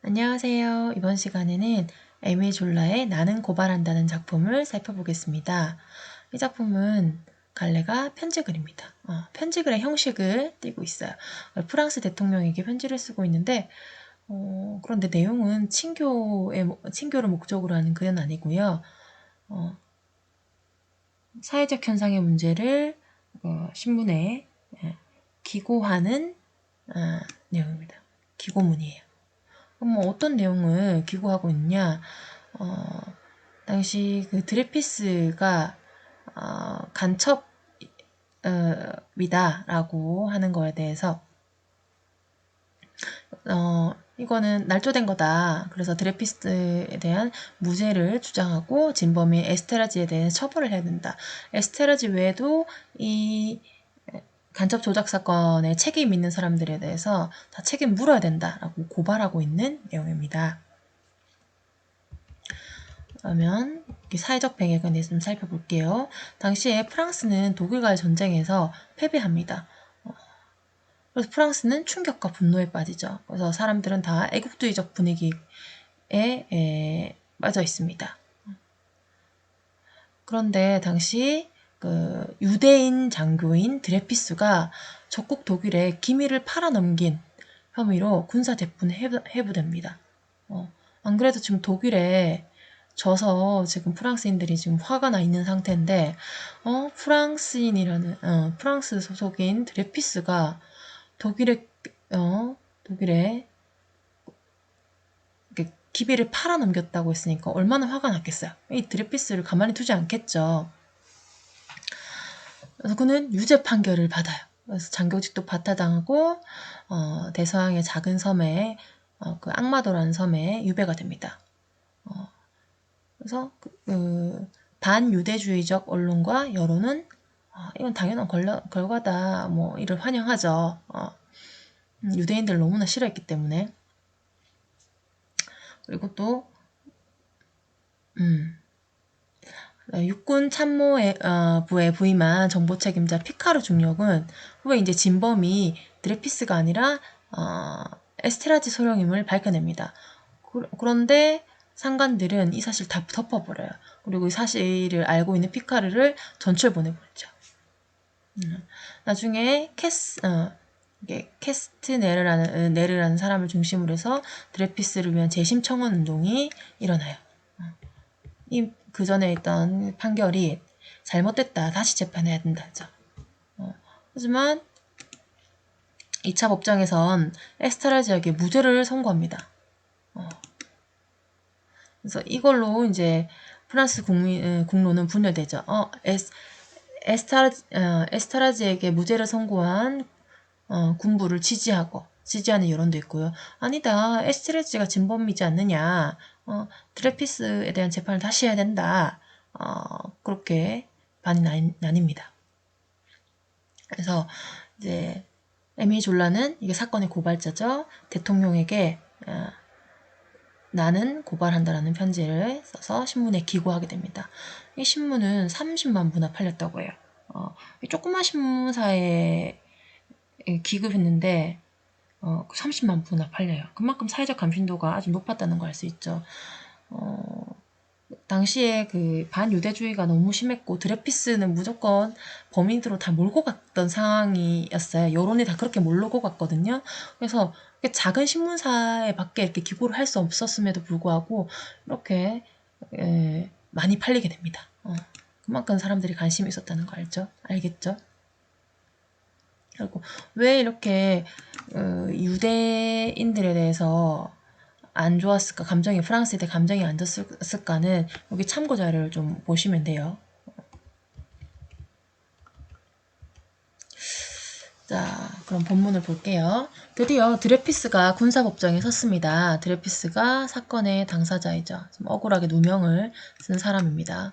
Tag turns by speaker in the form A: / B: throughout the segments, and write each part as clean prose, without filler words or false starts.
A: 안녕하세요. 이번 시간에는 에밀 졸라의 나는 고발한다는 작품을 살펴보겠습니다. 이 작품은 갈래가 편지글입니다. 편지글의 형식을 띠고 있어요. 프랑스 대통령에게 편지를 쓰고 있는데 그런데 내용은 친교를 목적으로 하는 글은 아니고요. 사회적 현상의 문제를 신문에 기고하는 내용입니다. 기고문이에요. 그럼 어떤 내용을 기고하고 있냐? 당시 그 드레피스가 간첩이다라고 하는 거에 대해서 이거는 날조된 거다. 그래서 드레피스에 대한 무죄를 주장하고 진범인 에스테라지에 대해 처벌을 해야 된다. 에스테라지 외에도 이 간첩 조작 사건에 책임 있는 사람들에 대해서 다 책임 물어야 된다라고 고발하고 있는 내용입니다. 그러면 사회적 배경에 대해서 좀 살펴볼게요. 당시에 프랑스는 독일과의 전쟁에서 패배합니다. 그래서 프랑스는 충격과 분노에 빠지죠. 그래서 사람들은 다 애국주의적 분위기에 빠져 있습니다. 그런데 당시 그 유대인 장교인 드레피스가 적국 독일에 기밀을 팔아넘긴 혐의로 군사 재판에 해부됩니다. 안 그래도 지금 독일에 져서 지금 프랑스인들이 지금 화가 나 있는 상태인데, 프랑스 소속인 드레피스가 독일에 기비를 팔아넘겼다고 했으니까 얼마나 화가 났겠어요. 이 드레피스를 가만히 두지 않겠죠. 그래서 그는 유죄 판결을 받아요. 그래서 장교직도 바타당하고 대서양의 작은 섬에 그 악마도라는 섬에 유배가 됩니다. 그래서 반유대주의적 언론과 여론은 이건 당연한 결과다. 뭐 이를 환영하죠. 유대인들 너무나 싫어했기 때문에. 그리고 또 육군 참모부에 부임한 정보 책임자 피카르 중령은 후에 이제 진범이 드레피스가 아니라 에스테라지 소령임을 밝혀냅니다. 그런데 상관들은 이 사실 다 덮어버려요. 그리고 이 사실을 알고 있는 피카르를 전출 보내버리죠. 나중에 캐스트네르라는 사람을 중심으로 해서 드레피스를 위한 재심 청원 운동이 일어나요. 그 전에 있던 판결이 잘못됐다. 다시 재판해야 된다죠. 하지만 2차 법정에선 에스테라지에게 무죄를 선고합니다. 그래서 이걸로 이제 프랑스 국론은 분열되죠. 에스테라지에게 무죄를 선고한 군부를 지지하는 여론도 있고요. 아니다. 에스테라지가 진범이지 않느냐. 드레피스에 대한 재판을 다시 해야 된다. 그렇게 반이 나뉩니다. 그래서 이제 에미 졸라는 이게 사건의 고발자죠. 대통령에게 나는 고발한다라는 편지를 써서 신문에 기고하게 됩니다. 이 신문은 30만 부나 팔렸다고 해요. 조그만 신문사에 기급했는데 30만 부나 팔려요. 그만큼 사회적 감신도가 아주 높았다는 걸 알 수 있죠. 당시에 그 반유대주의가 너무 심했고 드레피스는 무조건 범인으로 다 몰고 갔던 상황이었어요. 여론이 다 그렇게 몰고 갔거든요. 그래서 작은 신문사에 밖에 이렇게 기고를 할 수 없었음에도 불구하고 이렇게 많이 팔리게 됩니다. 그만큼 사람들이 관심이 있었다는 거 알겠죠? 그리고 왜 이렇게 유대인들에 대해서 안 좋았을까, 프랑스에 대해 감정이 안 좋았을까는 여기 참고 자료를 좀 보시면 돼요. 자, 그럼 본문을 볼게요. 드디어 드레피스가 군사법정에 섰습니다. 드레피스가 사건의 당사자이죠. 좀 억울하게 누명을 쓴 사람입니다.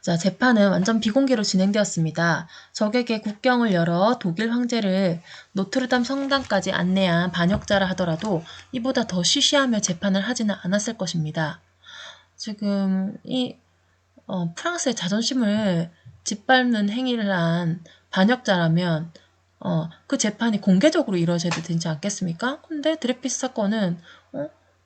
A: 자, 재판은 완전 비공개로 진행되었습니다. 적에게 국경을 열어 독일 황제를 노트르담 성당까지 안내한 반역자라 하더라도 이보다 더 시시하며 재판을 하지는 않았을 것입니다. 지금 프랑스의 자존심을 짓밟는 행위를 한 반역자라면 그 재판이 공개적으로 이루어져야 되지 않겠습니까? 근데 드레피스 사건은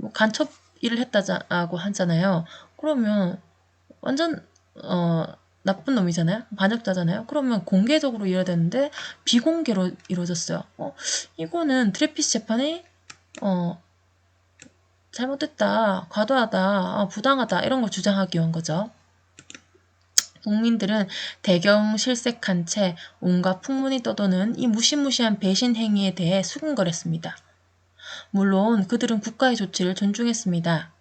A: 뭐 간첩 일을 했다고 하잖아요. 그러면 완전 나쁜 놈이잖아요. 반역자잖아요. 그러면 공개적으로 이뤄야 되는데 비공개로 이루어졌어요. 이거는 드레피스 재판이 잘못됐다, 과도하다, 부당하다 이런 걸 주장하기 위한 거죠. 국민들은 대경 실색한 채 온갖 풍문이 떠도는 이 무시무시한 배신 행위에 대해 수군거렸습니다. 물론 그들은 국가의 조치를 존중했습니다.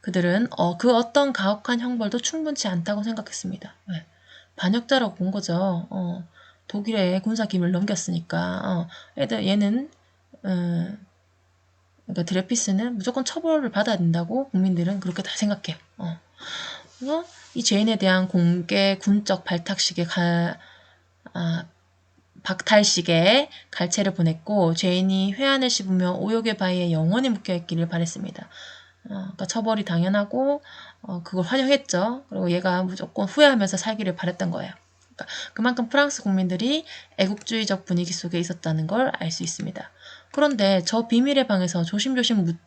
A: 그들은 그 어떤 가혹한 형벌도 충분치 않다고 생각했습니다. 네. 반역자라고 본 거죠. 독일에 군사 기밀 넘겼으니까 얘는 그러니까 드레피스는 무조건 처벌을 받아야 된다고 국민들은 그렇게 다 생각해요. 그래서 이 죄인에 대한 공개 군적 박탈식에 갈채를 보냈고 죄인이 회한을 씹으며 오욕의 바위에 영원히 묶여있기를 바랬습니다. 그러니까 처벌이 당연하고 그걸 환영했죠. 그리고 얘가 무조건 후회하면서 살기를 바랬던 거예요. 그러니까 그만큼 프랑스 국민들이 애국주의적 분위기 속에 있었다는 걸 알 수 있습니다. 그런데 저 비밀의 방에서 조심조심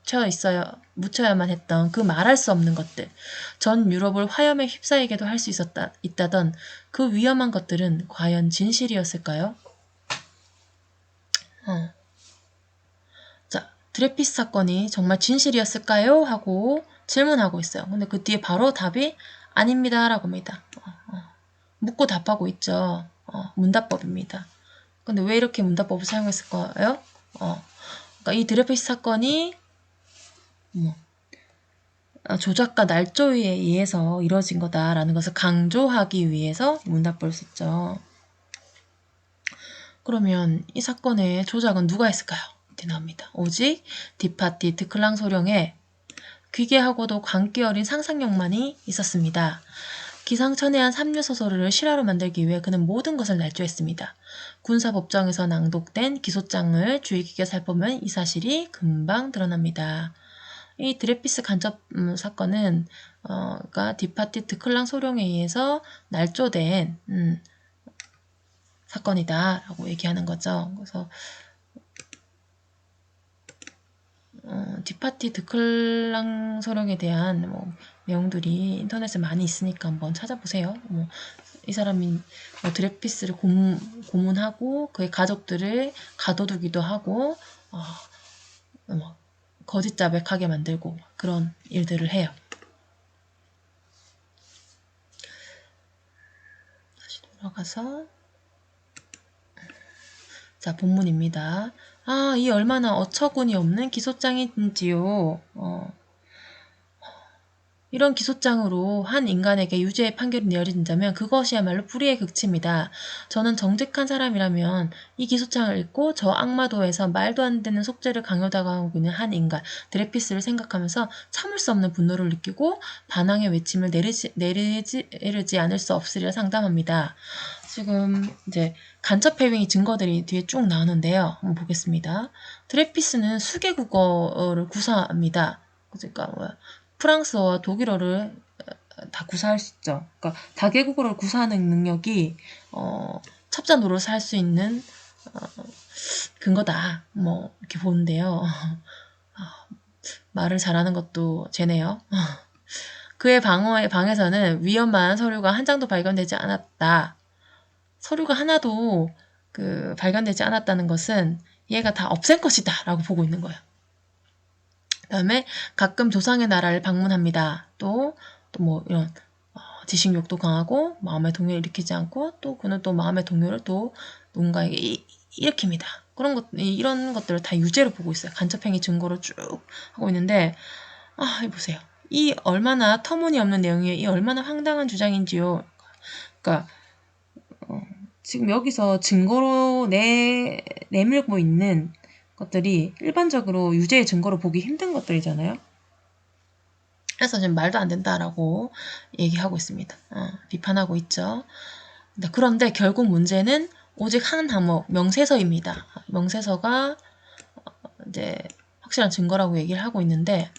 A: 묻혀야만 했던 그 말할 수 없는 것들, 전 유럽을 화염에 휩싸이게도 할 수 있다던 그 위험한 것들은 과연 진실이었을까요? 자, 드레피스 사건이 정말 진실이었을까요? 하고 질문하고 있어요. 근데 그 뒤에 바로 답이 아닙니다 라고 합니다. 묻고 답하고 있죠. 문답법입니다. 근데 왜 이렇게 문답법을 사용했을까요? 그러니까 이 드레피스 사건이 조작과 날조에 의해서 이뤄진 거다라는 것을 강조하기 위해서 문답법을 썼죠. 그러면 이 사건의 조작은 누가 했을까요? 이렇게 나옵니다. 오직 디파티 드클랑 소령의 귀괴하고도 광기 어린 상상력만이 있었습니다. 기상천외한 삼류소설을 실화로 만들기 위해 그는 모든 것을 날조했습니다. 군사법정에서 낭독된 기소장을 주의 깊게 살펴보면 이 사실이 금방 드러납니다. 이 드레피스 간첩 사건은 그러니까 디파티 드클랑 소령에 의해서 날조된 사건이다라고 얘기하는 거죠. 그래서 디파티 드클랑 소령에 대한 내용들이 인터넷에 많이 있으니까 한번 찾아보세요. 이 사람이 드레피스를 고문하고 그의 가족들을 가둬두기도 하고 거짓 자백하게 만들고 그런 일들을 해요. 다시 돌아가서 자, 본문입니다. 이 얼마나 어처구니 없는 기소장인지요. 이런 기소장으로 한 인간에게 유죄의 판결이 내려진다면 그것이야말로 불의의 극치입니다. 저는 정직한 사람이라면 이 기소장을 읽고 저 악마도에서 말도 안 되는 속죄를 강요당하고 있는 한 인간, 드레피스를 생각하면서 참을 수 없는 분노를 느끼고 반항의 외침을 내리지 않을 수 없으리라 상담합니다. 지금 이제 간첩 해외의 증거들이 뒤에 쭉 나오는데요. 한번 보겠습니다. 드레피스는 수개국어를 구사합니다. 그러니까 프랑스어와 독일어를 다 구사할 수 있죠. 그러니까 다개국어를 구사하는 능력이 첩자 노릇을 할 수 있는 근거다. 이렇게 보는데요. 말을 잘하는 것도 쟤네요. 그의 방에서는 위험한 서류가 한 장도 발견되지 않았다. 서류가 하나도 발견되지 않았다는 것은 얘가 다 없앨 것이다 라고 보고 있는 거예요. 그 다음에 가끔 조상의 나라를 방문합니다. 또 이런 지식욕도 강하고 마음의 동요를 일으키지 않고 또 그는 또 마음의 동요를 또 누군가에게 일으킵니다. 이런 것들을 다 유죄로 보고 있어요. 간첩행위 증거로 쭉 하고 있는데 보세요. 이 얼마나 터무니없는 내용이에요. 이 얼마나 황당한 주장인지요. 그러니까 지금 여기서 증거로 내밀고 있는 것들이 일반적으로 유죄의 증거로 보기 힘든 것들이잖아요. 그래서 지금 말도 안 된다라고 얘기하고 있습니다. 비판하고 있죠. 그런데 결국 문제는 오직 한 항목, 명세서입니다. 명세서가 이제 확실한 증거라고 얘기를 하고 있는데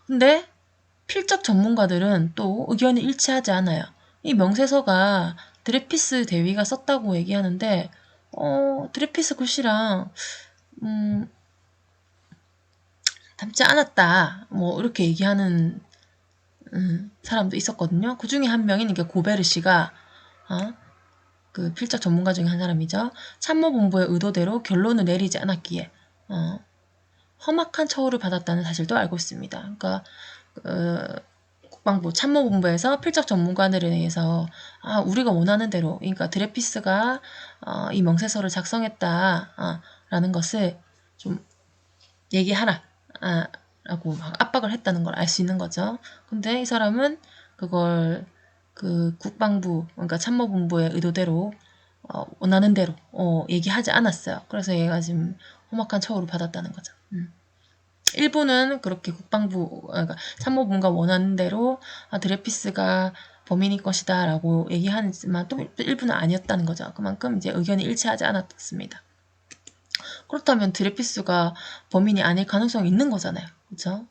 A: 근데 필적 전문가들은 또 의견이 일치하지 않아요. 이 명세서가 드레피스 대위가 썼다고 얘기하는데 드레피스 글씨랑 닮지 않았다. 뭐 이렇게 얘기하는 사람도 있었거든요. 그 중에 한 명인 이게 고베르 씨가 그 필적 전문가 중에 한 사람이죠. 참모본부의 의도대로 결론을 내리지 않았기에 험악한 처우를 받았다는 사실도 알고 있습니다. 그러니까 국방부 참모본부에서 필적 전문가들에 의해서 우리가 원하는 대로, 그러니까 드레피스가 이 명세서를 작성했다 라는 것을 좀 얘기하라 라고 막 압박을 했다는 걸 알 수 있는 거죠. 근데 이 사람은 그걸 그 국방부, 그러니까 참모본부의 의도대로 원하는 대로 얘기하지 않았어요. 그래서 얘가 지금 험악한 처우를 받았다는 거죠. 일부는 그렇게 국방부, 그러니까 참모본부가 원하는 대로 드레피스가 범인일 것이다 라고 얘기하지만 또 일부는 아니었다는 거죠. 그만큼 이제 의견이 일치하지 않았습니다. 그렇다면 드레피스가 범인이 아닐 가능성이 있는 거잖아요. 그렇죠?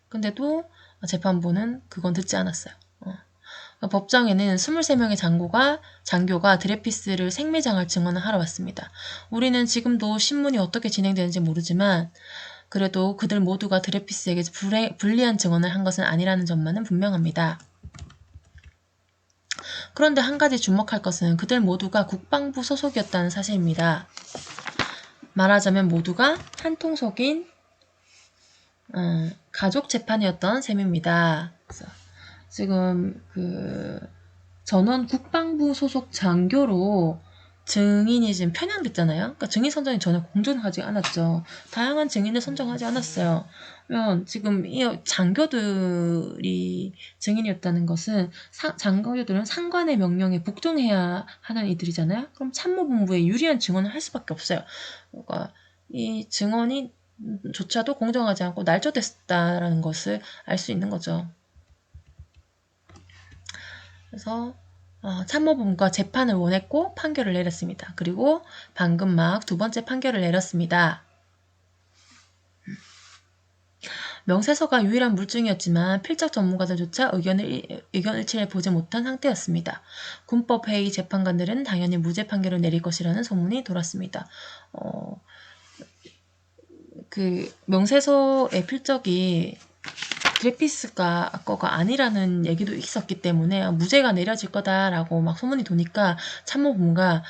A: 근데도 재판부는 그건 듣지 않았어요. 법정에는 23명의 장교가 드레피스를 생매장할 증언을 하러 왔습니다. 우리는 지금도 신문이 어떻게 진행되는지 모르지만 그래도 그들 모두가 드레피스에게 불리한 증언을 한 것은 아니라는 점만은 분명합니다. 그런데 한 가지 주목할 것은 그들 모두가 국방부 소속이었다는 사실입니다. 말하자면 모두가 한통속인 가족 재판이었던 셈입니다. 그래서 지금 그 전원 국방부 소속 장교로 증인이 지금 편향됐잖아요. 그러니까 증인 선정이 전혀 공정하지 않았죠. 다양한 증인을 선정하지 않았어요. 그러면 지금 이 장교들이 증인이었다는 것은 장교들은 상관의 명령에 복종해야 하는 이들이잖아요. 그럼 참모본부에 유리한 증언을 할 수밖에 없어요. 그러니까 이 증언이 조차도 공정하지 않고 날조됐다라는 것을 알 수 있는 거죠. 그래서 참모본부가 재판을 원했고 판결을 내렸습니다. 그리고 방금 막 두 번째 판결을 내렸습니다. 명세서가 유일한 물증이었지만 필적 전문가들조차 의견 일치를 보지 못한 상태였습니다. 군법회의 재판관들은 당연히 무죄 판결을 내릴 것이라는 소문이 돌았습니다. 그 명세서의 필적이 드레피스가 거가 아니라는 얘기도 있었기 때문에 무죄가 내려질 거다라고 막 소문이 도니까 참모본부가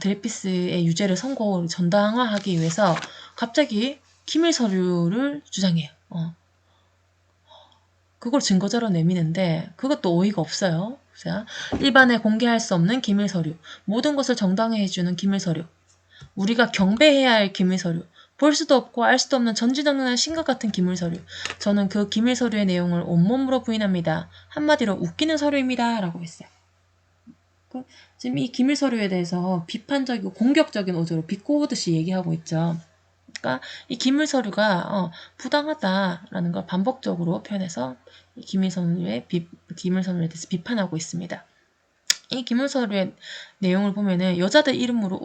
A: 드레피스의 유죄를 선고를 정당화하기 위해서 갑자기 기밀 서류를 주장해요. 그걸 증거자료 내미는데 그것도 어이가 없어요. 일반에 공개할 수 없는 기밀 서류, 모든 것을 정당화해주는 기밀 서류, 우리가 경배해야 할 기밀 서류, 볼 수도 없고 알 수도 없는 전지전능한 신과 같은 기밀 서류. 저는 그 기밀 서류의 내용을 온몸으로 부인합니다. 한마디로 웃기는 서류입니다. 라고 했어요. 지금 이 기밀 서류에 대해서 비판적이고 공격적인 어조로 비꼬듯이 얘기하고 있죠. 그러니까 이 기밀 서류가 부당하다라는 걸 반복적으로 표현해서 이 기밀 서류에 대해서 비판하고 있습니다. 이 기밀 서류의 내용을 보면은 여자들 이름으로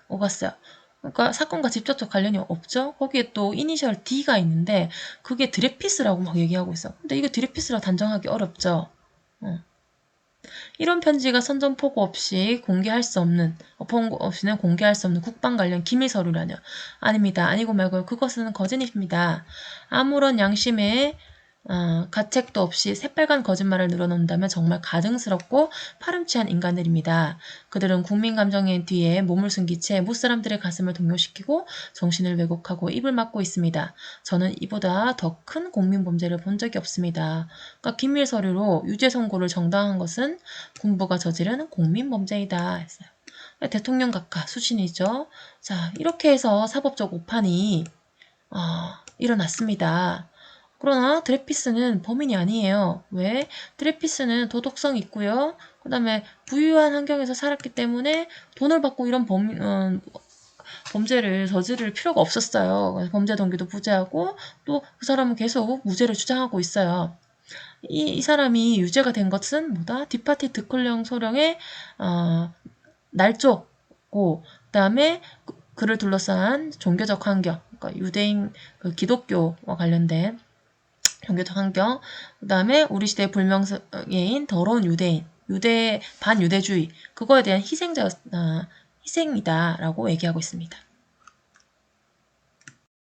A: 오갔어요. 그러니까 사건과 직접적 관련이 없죠. 거기에 또 이니셜 D가 있는데 그게 드레피스라고 막 얘기하고 있어. 근데 이거 드레피스라고 단정하기 어렵죠. 이런 편지가 선전포고 없이 공개할 수 없는 국방 관련 기밀 서류라뇨. 아닙니다. 아니고 말고요. 그것은 거짓입니다. 아무런 양심의 가책도 없이 새빨간 거짓말을 늘어놓는다면 정말 가증스럽고 파렴치한 인간들입니다. 그들은 국민 감정의 뒤에 몸을 숨긴 채 무사람들의 가슴을 동요시키고 정신을 왜곡하고 입을 막고 있습니다. 저는 이보다 더 큰 국민범죄를 본 적이 없습니다. 그러니까 기밀 서류로 유죄 선고를 정당한 것은 군부가 저지른 국민범죄이다 했어요. 대통령 각하 수신이죠. 자, 이렇게 해서 사법적 오판이 일어났습니다. 그러나 드레피스는 범인이 아니에요. 왜? 드레피스는 도덕성이 있고요. 그 다음에 부유한 환경에서 살았기 때문에 돈을 받고 이런 범죄를 저지를 필요가 없었어요. 범죄 동기도 부재하고 또 그 사람은 계속 무죄를 주장하고 있어요. 이 사람이 유죄가 된 것은 뭐다? 디파티 드컬령 소령의 날조고 그 다음에 그를 둘러싼 종교적 환경, 그러니까 유대인, 기독교와 관련된 종교적 환경, 그 다음에 우리 시대의 불명예인 더러운 유대인, 반유대주의, 그거에 대한 희생이다라고 얘기하고 있습니다.